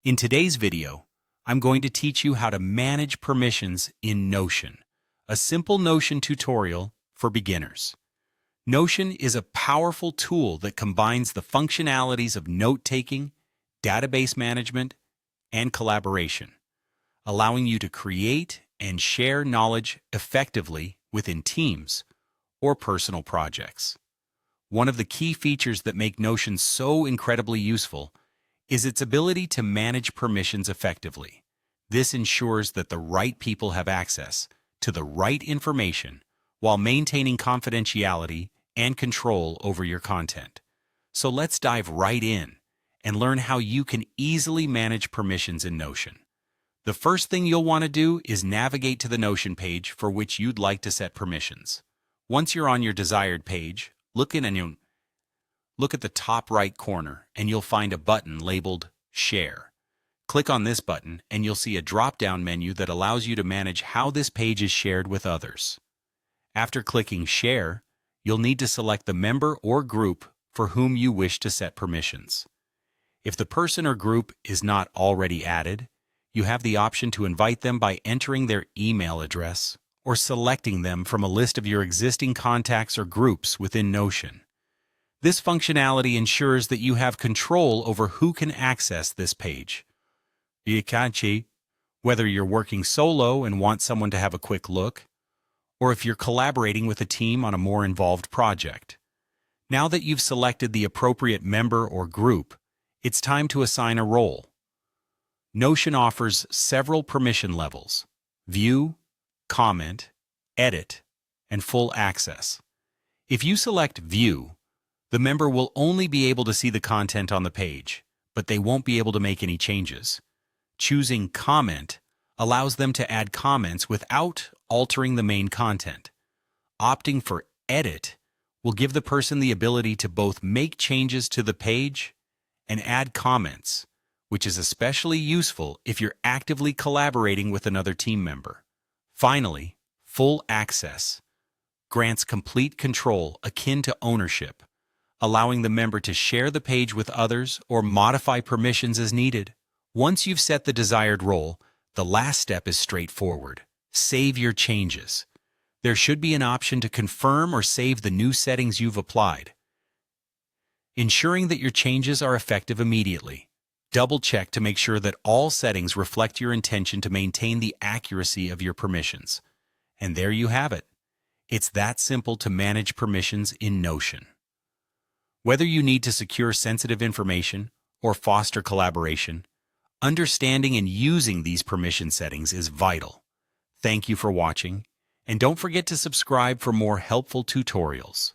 In today's video, I'm going to teach you how to manage permissions in Notion, a simple Notion tutorial for beginners. Notion is a powerful tool that combines the functionalities of note-taking, database management, and collaboration, allowing you to create and share knowledge effectively within teams or personal projects. One of the key features that make Notion so incredibly useful is its ability to manage permissions effectively. This ensures that the right people have access to the right information while maintaining confidentiality and control over your content. So let's dive right in and learn how you can easily manage permissions in Notion. The first thing you'll want to do is navigate to the Notion page for which you'd like to set permissions. Once you're on your desired page, look at the top right corner and you'll find a button labeled Share. Click on this button and you'll see a drop-down menu that allows you to manage how this page is shared with others. After clicking Share, you'll need to select the member or group for whom you wish to set permissions. If the person or group is not already added, you have the option to invite them by entering their email address or selecting them from a list of your existing contacts or groups within Notion. This functionality ensures that you have control over who can access this page. Whether you're working solo and want someone to have a quick look, or if you're collaborating with a team on a more involved project. Now that you've selected the appropriate member or group, it's time to assign a role. Notion offers several permission levels: view, comment, edit, and full access. If you select View, the member will only be able to see the content on the page, but they won't be able to make any changes. Choosing Comment allows them to add comments without altering the main content. Opting for Edit will give the person the ability to both make changes to the page and add comments, which is especially useful if you're actively collaborating with another team member. Finally, Full Access grants complete control akin to ownership, allowing the member to share the page with others or modify permissions as needed. Once you've set the desired role, the last step is straightforward. Save your changes. There should be an option to confirm or save the new settings you've applied, ensuring that your changes are effective immediately. Double-check to make sure that all settings reflect your intention to maintain the accuracy of your permissions. And there you have it. It's that simple to manage permissions in Notion. Whether you need to secure sensitive information or foster collaboration, understanding and using these permission settings is vital. Thank you for watching, and don't forget to subscribe for more helpful tutorials.